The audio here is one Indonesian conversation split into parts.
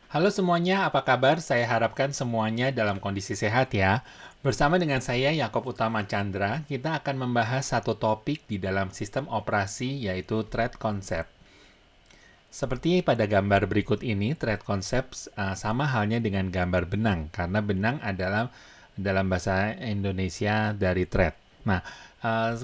Halo semuanya, apa kabar? Saya harapkan semuanya dalam kondisi sehat ya. Bersama dengan saya, Yakob Utama Chandra, kita akan membahas satu topik di dalam sistem operasi, yaitu thread concept. Seperti pada gambar berikut ini, thread concept sama halnya dengan gambar benang, karena benang adalah dalam bahasa Indonesia dari thread. Nah,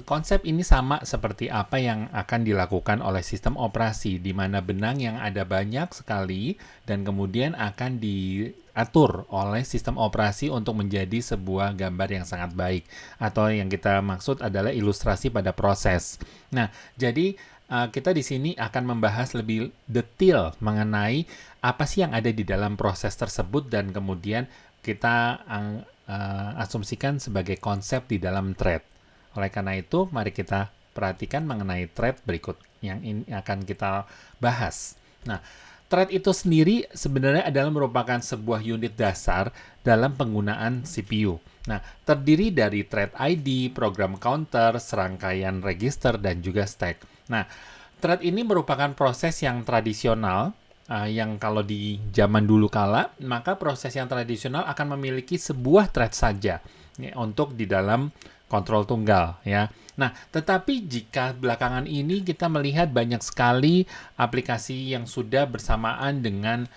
konsep ini sama seperti apa yang akan dilakukan oleh sistem operasi, di mana benang yang ada banyak sekali dan kemudian akan diatur oleh sistem operasi untuk menjadi sebuah gambar yang sangat baik, atau yang kita maksud adalah ilustrasi pada proses. Nah, jadi kita di sini akan membahas lebih detail mengenai apa sih yang ada di dalam proses tersebut dan kemudian kita asumsikan sebagai konsep di dalam thread. Oleh karena itu, mari kita perhatikan mengenai thread berikut yang ini akan kita bahas. Nah, thread itu sendiri sebenarnya adalah merupakan sebuah unit dasar dalam penggunaan CPU. Nah, terdiri dari thread ID, program counter, serangkaian register, dan juga stack. Nah, thread ini merupakan proses yang tradisional, yang kalau di zaman dulu kala, maka proses yang tradisional akan memiliki sebuah thread saja ya, untuk di dalam kontrol tunggal ya. Nah, tetapi jika belakangan ini kita melihat banyak sekali aplikasi yang sudah bersamaan dengan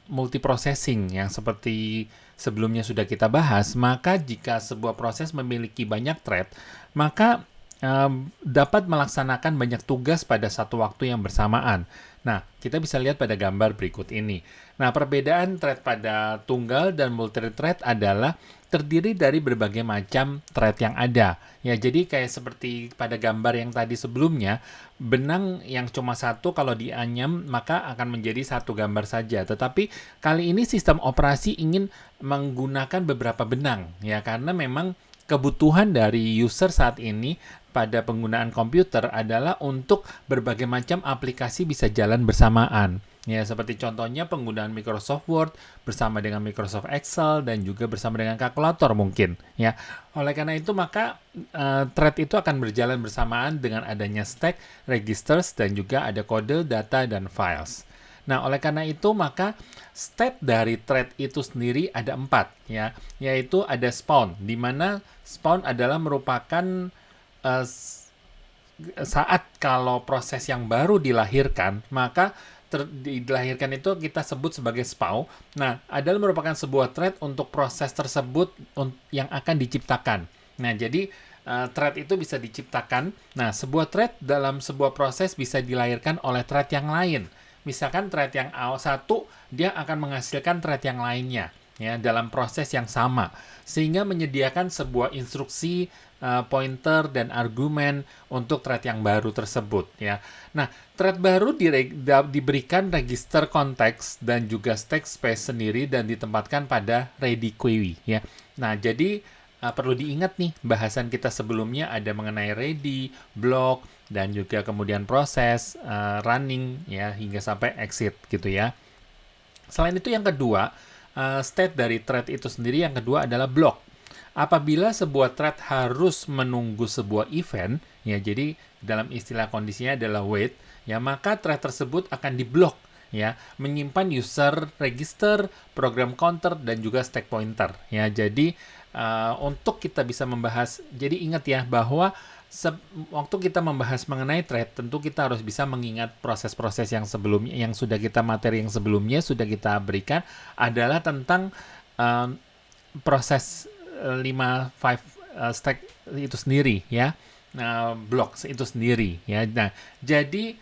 multiprocessing yang seperti sebelumnya sudah kita bahas, maka jika sebuah proses memiliki banyak thread, maka dapat melaksanakan banyak tugas pada satu waktu yang bersamaan. Nah, kita bisa lihat pada gambar berikut ini. Nah, perbedaan thread pada tunggal dan multi-thread adalah terdiri dari berbagai macam thread yang ada. Ya, jadi kayak seperti pada gambar yang tadi sebelumnya, benang yang cuma satu kalau dianyam maka akan menjadi satu gambar saja. Tetapi kali ini sistem operasi ingin menggunakan beberapa benang, ya karena memang kebutuhan dari user saat ini pada penggunaan komputer adalah untuk berbagai macam aplikasi bisa jalan bersamaan. Ya, seperti contohnya penggunaan Microsoft Word bersama dengan Microsoft Excel dan juga bersama dengan kalkulator mungkin. Ya, oleh karena itu maka thread itu akan berjalan bersamaan dengan adanya stack, registers dan juga ada kode, data dan files. Nah, oleh karena itu maka step dari thread itu sendiri ada 4 ya, yaitu ada spawn, di mana spawn adalah merupakan uh, saat kalau proses yang baru dilahirkan, maka dilahirkan itu kita sebut sebagai spawn. Nah, adalah merupakan sebuah thread untuk proses tersebut yang akan diciptakan. Nah, jadi thread itu bisa diciptakan. Nah, sebuah thread dalam sebuah proses bisa dilahirkan oleh thread yang lain. Misalkan thread yang satu, dia akan menghasilkan thread yang lainnya ya dalam proses yang sama sehingga menyediakan sebuah instruksi pointer dan argumen untuk thread yang baru tersebut ya. Nah, thread baru diberikan register konteks dan juga stack space sendiri dan ditempatkan pada ready queue ya. Nah, jadi perlu diingat nih bahasan kita sebelumnya ada mengenai ready, block dan juga kemudian proses, running ya hingga sampai exit gitu ya. Selain itu yang kedua, state dari thread itu sendiri yang kedua adalah block. Apabila sebuah thread harus menunggu sebuah event, ya jadi dalam istilah kondisinya adalah wait, ya maka thread tersebut akan diblok ya, menyimpan user register, program counter dan juga stack pointer. Ya, jadi untuk kita bisa membahas, jadi ingat ya bahwa waktu kita membahas mengenai thread, tentu kita harus bisa mengingat proses-proses yang sebelumnya, yang sudah kita materi yang sebelumnya sudah kita berikan adalah tentang proses 5 stack itu sendiri ya. Blocks itu sendiri ya. Nah, jadi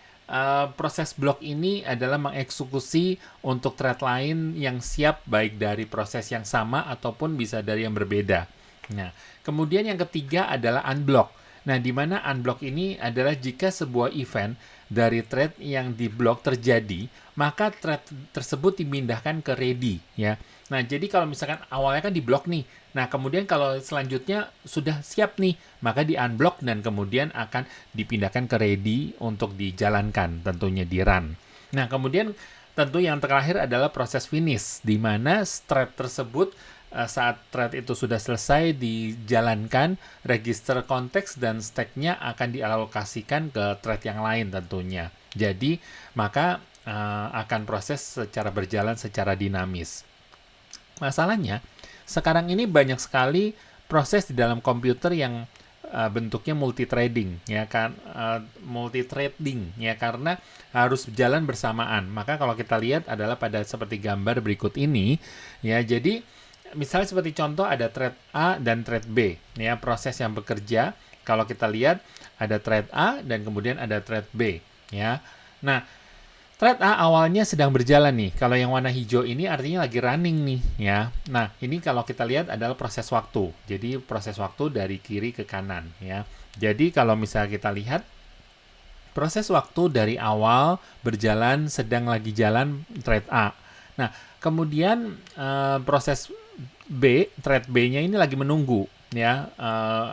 proses blok ini adalah mengeksekusi untuk thread lain yang siap baik dari proses yang sama ataupun bisa dari yang berbeda. Nah, kemudian yang ketiga adalah unblock. Nah, di mana unblock ini adalah jika sebuah event dari thread yang diblok terjadi, maka thread tersebut dipindahkan ke ready ya. Nah, jadi kalau misalkan awalnya kan diblok nih. Nah, kemudian kalau selanjutnya sudah siap nih, maka di unblock dan kemudian akan dipindahkan ke ready untuk dijalankan tentunya di run. Nah, kemudian tentu yang terakhir adalah proses finish di mana thread tersebut saat thread itu sudah selesai dijalankan, register konteks dan stack-nya akan dialokasikan ke thread yang lain tentunya. Jadi, maka akan proses secara berjalan secara dinamis. Masalahnya, sekarang ini banyak sekali proses di dalam komputer yang bentuknya multithreading, ya kan, multithreading, ya, karena harus berjalan bersamaan. Maka kalau kita lihat adalah pada seperti gambar berikut ini, ya. Jadi misalnya seperti contoh ada thread A dan thread B, ya, proses yang bekerja. Kalau kita lihat ada thread A dan kemudian ada thread B, ya. Nah, thread A awalnya sedang berjalan nih. Kalau yang warna hijau ini artinya lagi running nih, ya. Nah, ini kalau kita lihat adalah proses waktu. Jadi proses waktu dari kiri ke kanan, ya. Jadi kalau misalnya kita lihat proses waktu dari awal berjalan, sedang lagi jalan thread A. Nah, kemudian proses B, thread B-nya ini lagi menunggu, ya.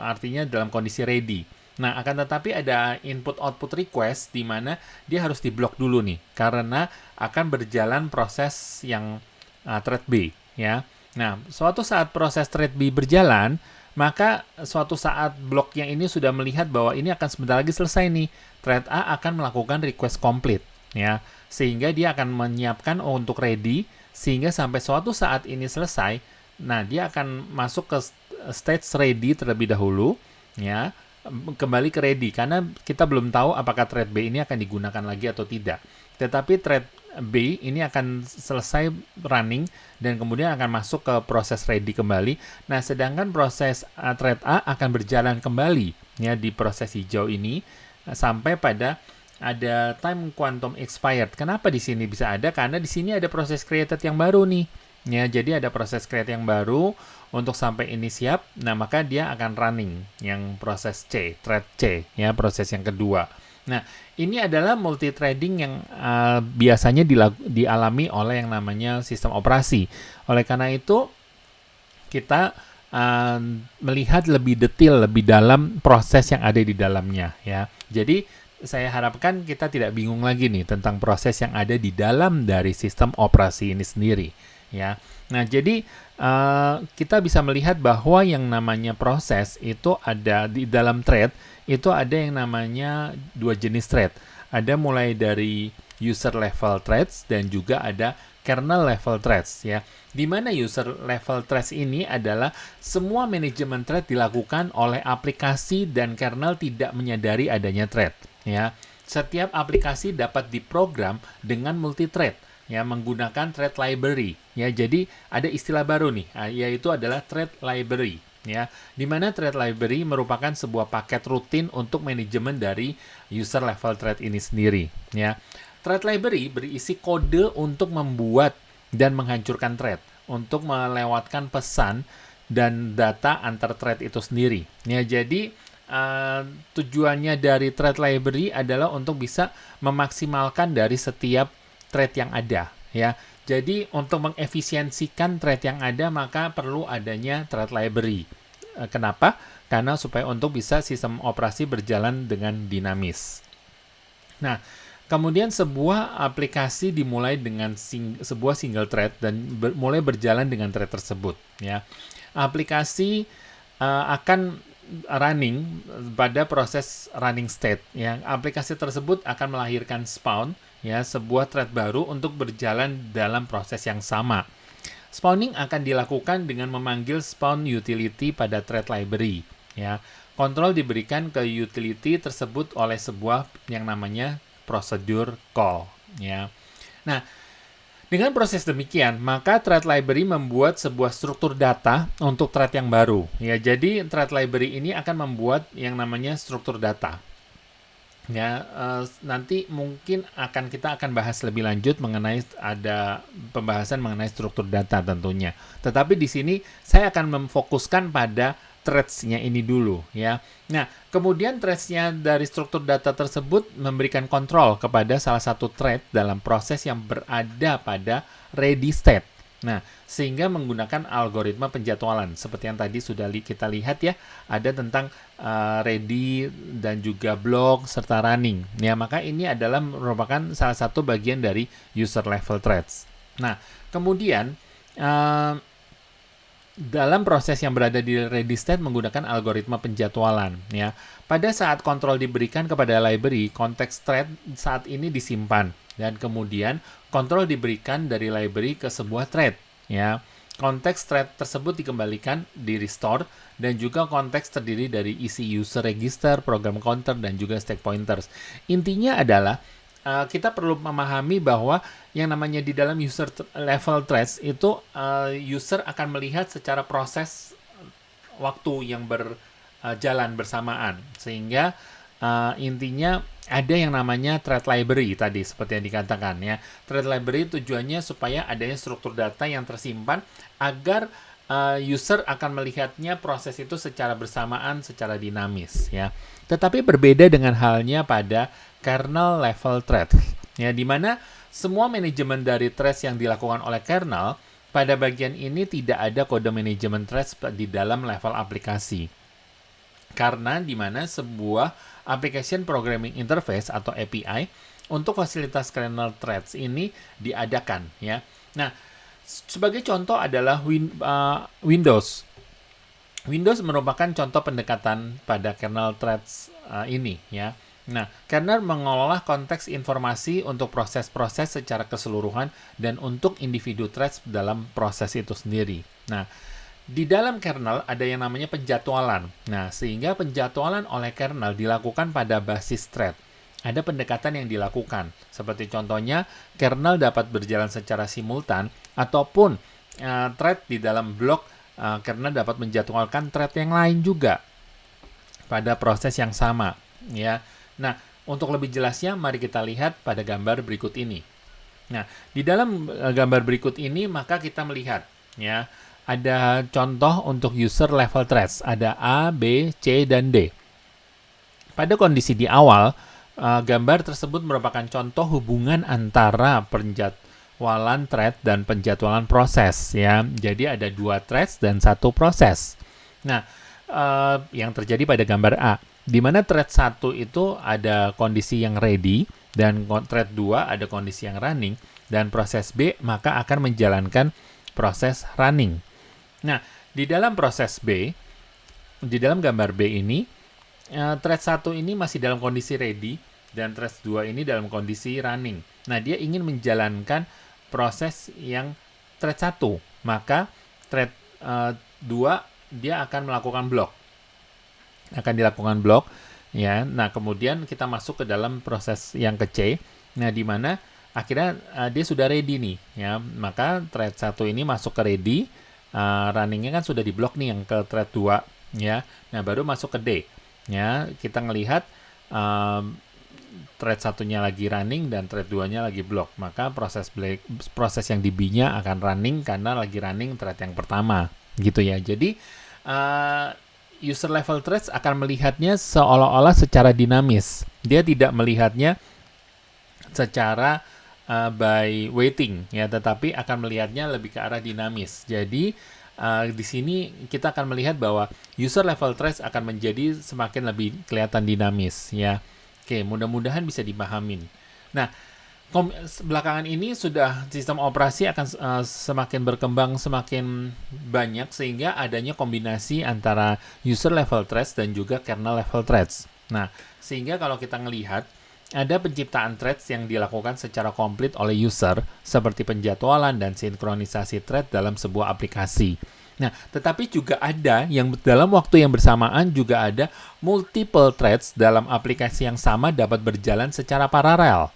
Artinya dalam kondisi ready. Nah, akan tetapi ada input-output request di mana dia harus diblok dulu nih, karena akan berjalan proses yang thread B, ya. Nah, suatu saat proses thread B berjalan, maka suatu saat bloknya ini sudah melihat bahwa ini akan sebentar lagi selesai nih. Thread A akan melakukan request complete, ya, sehingga dia akan menyiapkan untuk ready, sehingga sampai suatu saat ini selesai. Nah, dia akan masuk ke stage ready terlebih dahulu, ya, kembali ke ready, karena kita belum tahu apakah thread B ini akan digunakan lagi atau tidak. Tetapi thread B ini akan selesai running dan kemudian akan masuk ke proses ready kembali. Nah, sedangkan proses thread A akan berjalan kembali, ya, di proses hijau ini sampai pada ada time quantum expired. Kenapa di sini bisa ada? Karena di sini ada proses created yang baru nih. Ya, jadi ada proses create yang baru untuk sampai ini siap. Nah, maka dia akan running yang proses C, thread C, ya, proses yang kedua. Nah, ini adalah multithreading yang biasanya dialami oleh yang namanya sistem operasi. Oleh karena itu, kita melihat lebih detail, lebih dalam proses yang ada di dalamnya, ya. Jadi, saya harapkan kita tidak bingung lagi nih tentang proses yang ada di dalam dari sistem operasi ini sendiri, ya. Nah, jadi kita bisa melihat bahwa yang namanya proses itu ada di dalam thread, itu ada yang namanya dua jenis thread. Ada mulai dari user level threads dan juga ada kernel level threads, ya. Di mana user level threads ini adalah semua manajemen thread dilakukan oleh aplikasi dan kernel tidak menyadari adanya thread, ya. Setiap aplikasi dapat diprogram dengan multithread, ya, menggunakan thread library, ya. Jadi ada istilah baru nih, yaitu adalah thread library, ya, di mana thread library merupakan sebuah paket rutin untuk manajemen dari user level thread ini sendiri, ya. Thread library berisi kode untuk membuat dan menghancurkan thread, untuk melewatkan pesan dan data antar thread itu sendiri, ya. Jadi tujuannya dari thread library adalah untuk bisa memaksimalkan dari setiap thread yang ada, ya. Jadi untuk mengefisiensikan thread yang ada, maka perlu adanya thread library. Kenapa? Karena supaya untuk bisa sistem operasi berjalan dengan dinamis. Nah, kemudian sebuah aplikasi dimulai dengan sebuah single thread dan mulai berjalan dengan thread tersebut, ya. Aplikasi akan running pada proses running state, ya. Aplikasi tersebut akan melahirkan spawn, ya, sebuah thread baru untuk berjalan dalam proses yang sama. Spawning akan dilakukan dengan memanggil spawn utility pada thread library, ya. Kontrol diberikan ke utility tersebut oleh sebuah yang namanya procedure call, ya. Nah, dengan proses demikian, maka thread library membuat sebuah struktur data untuk thread yang baru, ya. Jadi thread library ini akan membuat yang namanya struktur data, ya. Nanti mungkin kita akan bahas lebih lanjut mengenai ada pembahasan mengenai struktur data tentunya. Tetapi di sini saya akan memfokuskan pada threads-nya ini dulu, ya. Nah, kemudian threads-nya dari struktur data tersebut memberikan kontrol kepada salah satu thread dalam proses yang berada pada ready state. Nah, sehingga menggunakan algoritma penjadwalan seperti yang tadi sudah kita lihat, ya, ada tentang ready dan juga block serta running. Ya, maka ini adalah merupakan salah satu bagian dari user level threads. Nah, kemudian dalam proses yang berada di ready state menggunakan algoritma penjadwalan, ya. Pada saat kontrol diberikan kepada library, konteks thread saat ini disimpan. Dan kemudian kontrol diberikan dari library ke sebuah thread, ya. Konteks thread tersebut dikembalikan di restore dan juga konteks terdiri dari isi user register, program counter, dan juga stack pointers. Intinya adalah kita perlu memahami bahwa yang namanya di dalam user level threads itu user akan melihat secara proses waktu yang berjalan bersamaan, sehingga intinya ada yang namanya thread library tadi seperti yang dikatakan ya. Thread library tujuannya supaya adanya struktur data yang tersimpan agar user akan melihatnya proses itu secara bersamaan, secara dinamis ya. Tetapi berbeda dengan halnya pada kernel level thread ya, di mana semua manajemen dari threads yang dilakukan oleh kernel pada bagian ini tidak ada kode manajemen threads di dalam level aplikasi. Karena di mana sebuah Application Programming Interface atau API untuk fasilitas kernel threads ini diadakan ya. Nah, sebagai contoh adalah Windows. Windows merupakan contoh pendekatan pada kernel threads ini ya. Nah, kernel mengelola konteks informasi untuk proses-proses secara keseluruhan dan untuk individu threads dalam proses itu sendiri. Nah, di dalam kernel ada yang namanya penjadwalan. Nah, sehingga penjadwalan oleh kernel dilakukan pada basis thread. Ada pendekatan yang dilakukan. Seperti contohnya, kernel dapat berjalan secara simultan ataupun thread di dalam blok kernel dapat menjadwalkan thread yang lain juga pada proses yang sama, ya. Nah, untuk lebih jelasnya mari kita lihat pada gambar berikut ini. Nah, di dalam gambar berikut ini maka kita melihat ya, ada contoh untuk user level threads, ada A, B, C, dan D. Pada kondisi di awal, gambar tersebut merupakan contoh hubungan antara penjadwalan thread dan penjadwalan proses. Ya, jadi ada 2 threads dan 1 proses. Nah, yang terjadi pada gambar A, di mana thread 1 itu ada kondisi yang ready dan thread 2 ada kondisi yang running, dan proses B maka akan menjalankan proses running. Nah, di dalam proses B, di dalam gambar B ini, thread 1 ini masih dalam kondisi ready, dan thread 2 ini dalam kondisi running. Nah, dia ingin menjalankan proses yang thread 1, maka thread 2 dia akan melakukan block. Akan dilakukan block, ya. Nah, kemudian kita masuk ke dalam proses yang ke C, nah, di mana akhirnya dia sudah ready nih, ya. Maka thread 1 ini masuk ke ready, runningnya kan sudah diblok nih yang ke thread 2 ya. Nah, baru masuk ke D ya. Kita ngelihat thread satunya lagi running dan thread 2-nya lagi blok. Maka proses yang di B-nya akan running karena lagi running thread yang pertama gitu ya. Jadi user level threads akan melihatnya seolah-olah secara dinamis. Dia tidak melihatnya secara by waiting ya, tetapi akan melihatnya lebih ke arah dinamis. Jadi di sini kita akan melihat bahwa user level threads akan menjadi semakin lebih kelihatan dinamis ya. Oke, mudah-mudahan bisa dipahamin. Nah, belakangan ini sudah sistem operasi akan semakin berkembang, semakin banyak, sehingga adanya kombinasi antara user level threads dan juga kernel level threads. Nah, sehingga kalau kita ngelihat ada penciptaan threads yang dilakukan secara komplit oleh user, seperti penjadwalan dan sinkronisasi thread dalam sebuah aplikasi. Nah, tetapi juga ada yang dalam waktu yang bersamaan juga ada multiple threads dalam aplikasi yang sama dapat berjalan secara paralel.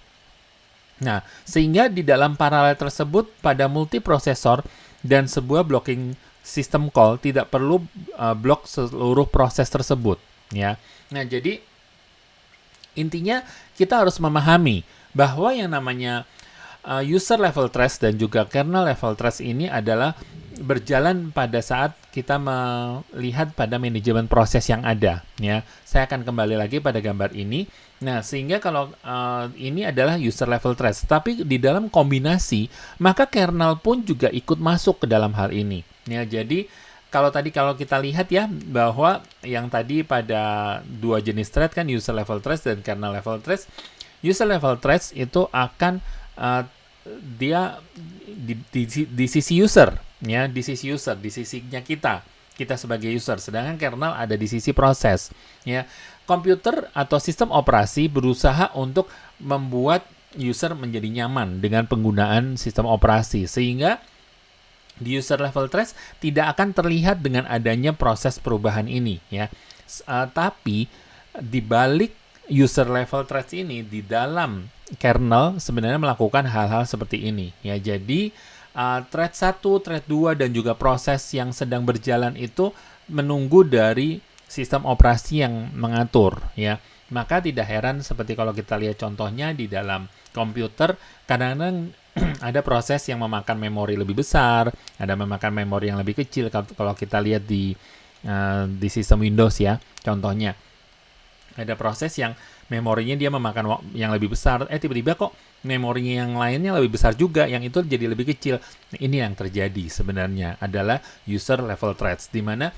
Nah, sehingga di dalam paralel tersebut pada multiprosesor dan sebuah blocking system call tidak perlu blok seluruh proses tersebut, ya. Nah, jadi intinya kita harus memahami bahwa yang namanya user level threads dan juga kernel level threads ini adalah berjalan pada saat kita melihat pada manajemen proses yang ada ya. Saya akan kembali lagi pada gambar ini. Nah, sehingga kalau ini adalah user level threads, tapi di dalam kombinasi maka kernel pun juga ikut masuk ke dalam hal ini ya. Jadi kalau kita lihat ya, bahwa yang tadi pada 2 jenis thread kan user level threads dan kernel level threads. User level threads itu akan dia di sisi user ya, di sisinya kita sebagai user, sedangkan kernel ada di sisi proses ya. Komputer atau sistem operasi berusaha untuk membuat user menjadi nyaman dengan penggunaan sistem operasi, sehingga di user level threads tidak akan terlihat dengan adanya proses perubahan ini ya. Tapi di balik user level threads ini, di dalam kernel sebenarnya melakukan hal-hal seperti ini ya. Jadi thread 1, thread 2 dan juga proses yang sedang berjalan itu menunggu dari sistem operasi yang mengatur ya. Maka tidak heran seperti kalau kita lihat contohnya di dalam komputer, kadang-kadang ada proses yang memakan memori lebih besar, ada memakan memori yang lebih kecil. Kalau kita lihat di sistem Windows ya, contohnya ada proses yang memorinya dia memakan yang lebih besar, tiba-tiba kok memorinya yang lainnya lebih besar juga, yang itu jadi lebih kecil. Ini yang terjadi sebenarnya adalah user level threads, di mana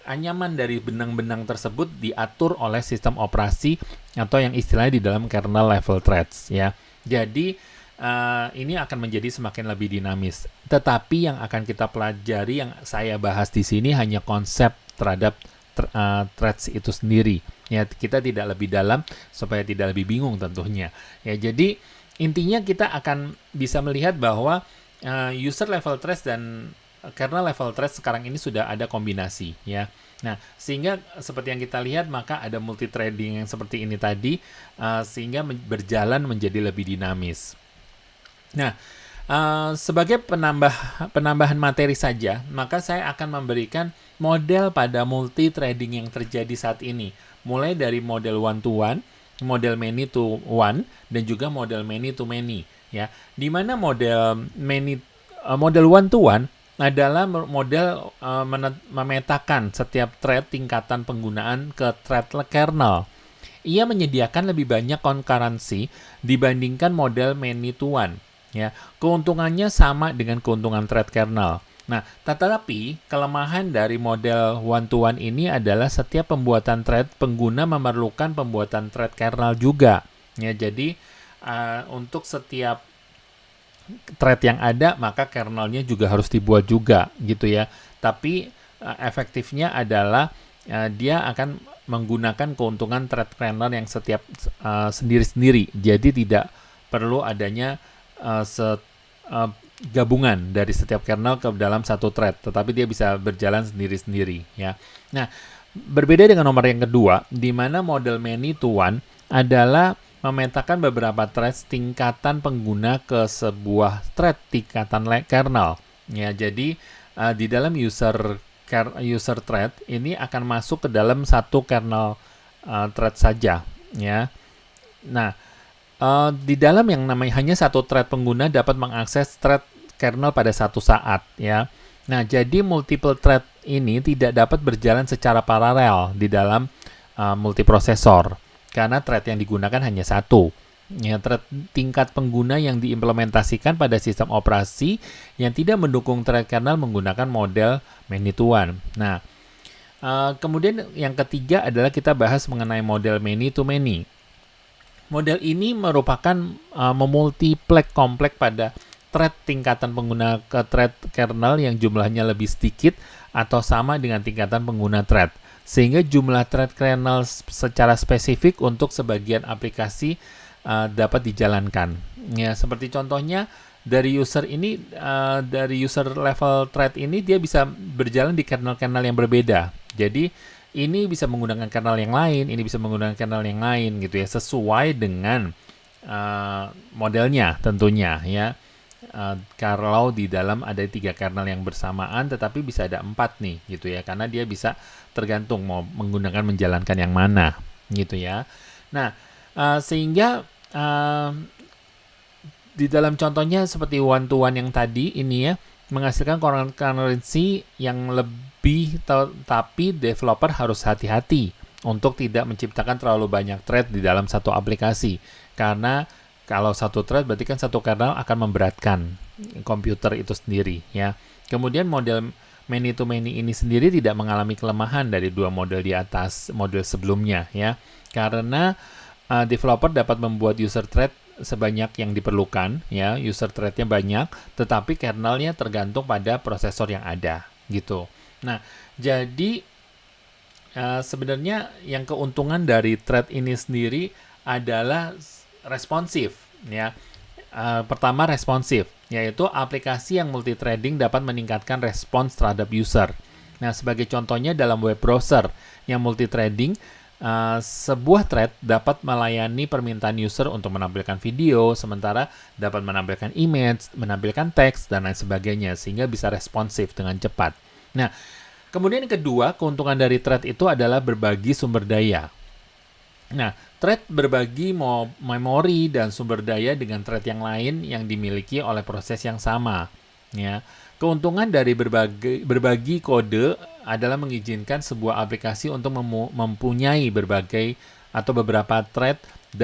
anyaman dari benang-benang tersebut diatur oleh sistem operasi atau yang istilahnya di dalam kernel level threads ya. Jadi ini akan menjadi semakin lebih dinamis. Tetapi yang akan kita pelajari, yang saya bahas di sini hanya konsep terhadap threads itu sendiri. Ya, kita tidak lebih dalam supaya tidak lebih bingung tentunya. Ya, jadi intinya kita akan bisa melihat bahwa user level threads dan kernel level threads sekarang ini sudah ada kombinasi ya. Nah, sehingga seperti yang kita lihat, maka ada multithreading yang seperti ini tadi, sehingga berjalan menjadi lebih dinamis. Nah, sebagai penambahan materi saja, maka saya akan memberikan model pada multithreading yang terjadi saat ini. Mulai dari model one-to-one, model many-to-one, dan juga model many-to-many. Ya, di mana model one-to-one adalah model memetakan setiap thread tingkatan penggunaan ke thread kernel. Ia menyediakan lebih banyak concurrency dibandingkan model many-to-one. Ya, keuntungannya sama dengan keuntungan thread kernel. Nah, tetapi kelemahan dari model one-to-one ini adalah setiap pembuatan thread, pengguna memerlukan pembuatan thread kernel juga. Ya, jadi untuk setiap thread yang ada, maka kernelnya juga harus dibuat juga, gitu ya. Tapi efektifnya adalah dia akan menggunakan keuntungan thread kernel yang setiap sendiri-sendiri. Jadi tidak perlu adanya gabungan dari setiap kernel ke dalam satu thread, tetapi dia bisa berjalan sendiri-sendiri ya. Nah, berbeda dengan nomor yang kedua, di mana model many-to-one adalah memetakan beberapa threads tingkatan pengguna ke sebuah thread tingkatan kernel. Ya, jadi di dalam user thread ini akan masuk ke dalam satu kernel thread saja ya. Nah, di dalam yang namanya hanya satu thread, pengguna dapat mengakses thread kernel pada satu saat ya. Nah, jadi multiple thread ini tidak dapat berjalan secara paralel di dalam multiprosesor karena thread yang digunakan hanya satu. Ya, thread tingkat pengguna yang diimplementasikan pada sistem operasi yang tidak mendukung thread kernel menggunakan model many-to-one. Nah, kemudian yang ketiga adalah kita bahas mengenai model many-to-many. Model ini merupakan memultiplex kompleks pada thread tingkatan pengguna ke thread kernel yang jumlahnya lebih sedikit atau sama dengan tingkatan pengguna thread. Sehingga jumlah thread kernel secara spesifik untuk sebagian aplikasi dapat dijalankan. Ya, seperti contohnya dari user ini, dari user level thread ini dia bisa berjalan di kernel-kernel yang berbeda. Jadi ini bisa menggunakan kernel yang lain, ini bisa menggunakan kernel yang lain gitu ya, sesuai dengan modelnya tentunya ya. Kalau di dalam ada 3 kernel yang bersamaan, tetapi bisa ada 4 nih gitu ya, karena dia bisa tergantung mau menggunakan menjalankan yang mana gitu ya. Nah, sehingga di dalam contohnya seperti one-to-one yang tadi ini ya, menghasilkan concurrency yang lebih, tapi developer harus hati-hati untuk tidak menciptakan terlalu banyak thread di dalam satu aplikasi. Karena kalau satu thread berarti kan satu kernel akan memberatkan komputer itu sendiri ya. Kemudian model many-to-many ini sendiri tidak mengalami kelemahan dari dua model di atas, model sebelumnya ya. Karena developer dapat membuat user thread sebanyak yang diperlukan ya, user threadnya banyak, tetapi kernelnya tergantung pada prosesor yang ada gitu. Nah, jadi sebenarnya yang keuntungan dari thread ini sendiri adalah responsif ya. Pertama, responsif, yaitu aplikasi yang multithreading dapat meningkatkan respons terhadap user. Nah, sebagai contohnya dalam web browser yang multithreading, sebuah thread dapat melayani permintaan user untuk menampilkan video, sementara dapat menampilkan image, menampilkan teks, dan lain sebagainya, sehingga bisa responsif dengan cepat. Nah, kemudian yang kedua, keuntungan dari thread itu adalah berbagi sumber daya. Nah, thread berbagi memori dan sumber daya dengan thread yang lain yang dimiliki oleh proses yang sama. Ya, keuntungan dari berbagi kode adalah mengizinkan sebuah aplikasi untuk mempunyai berbagai atau beberapa thread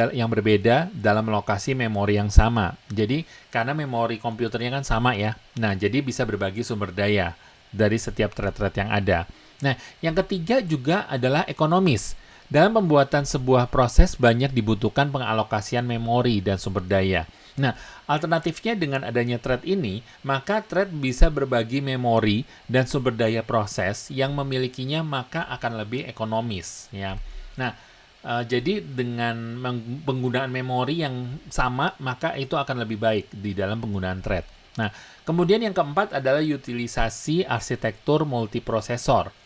yang berbeda dalam lokasi memori yang sama. Jadi, karena memori komputernya kan sama ya. Nah, jadi bisa berbagi sumber daya dari setiap thread-thread yang ada. Nah, yang ketiga juga adalah ekonomis. Dalam pembuatan sebuah proses banyak dibutuhkan pengalokasian memori dan sumber daya. Nah, alternatifnya dengan adanya thread ini, maka thread bisa berbagi memori dan sumber daya proses yang memilikinya maka akan lebih ekonomis. Ya. Nah, jadi dengan penggunaan memori yang sama, maka itu akan lebih baik di dalam penggunaan thread. Nah, kemudian yang keempat adalah utilisasi arsitektur multiprosesor.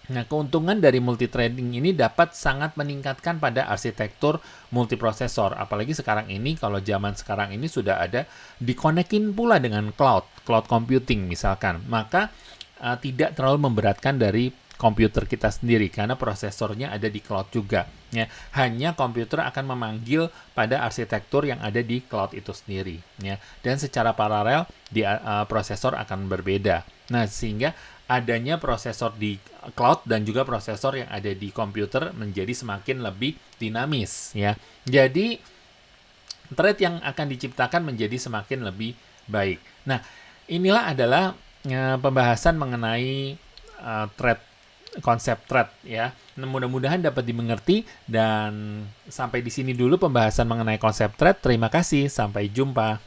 Nah, keuntungan dari multithreading ini dapat sangat meningkatkan pada arsitektur multiprosesor. Apalagi sekarang ini, kalau zaman sekarang ini sudah ada dikonekin pula dengan cloud computing misalkan. Maka tidak terlalu memberatkan dari komputer kita sendiri karena prosesornya ada di cloud juga. Ya, hanya komputer akan memanggil pada arsitektur yang ada di cloud itu sendiri. Ya, dan secara paralel prosesor akan berbeda. Nah, sehingga adanya prosesor di cloud dan juga prosesor yang ada di komputer menjadi semakin lebih dinamis ya. Jadi thread yang akan diciptakan menjadi semakin lebih baik. Nah, inilah adalah pembahasan mengenai thread, konsep thread ya. Mudah-mudahan dapat dimengerti dan sampai di sini dulu pembahasan mengenai konsep thread. Terima kasih, sampai jumpa.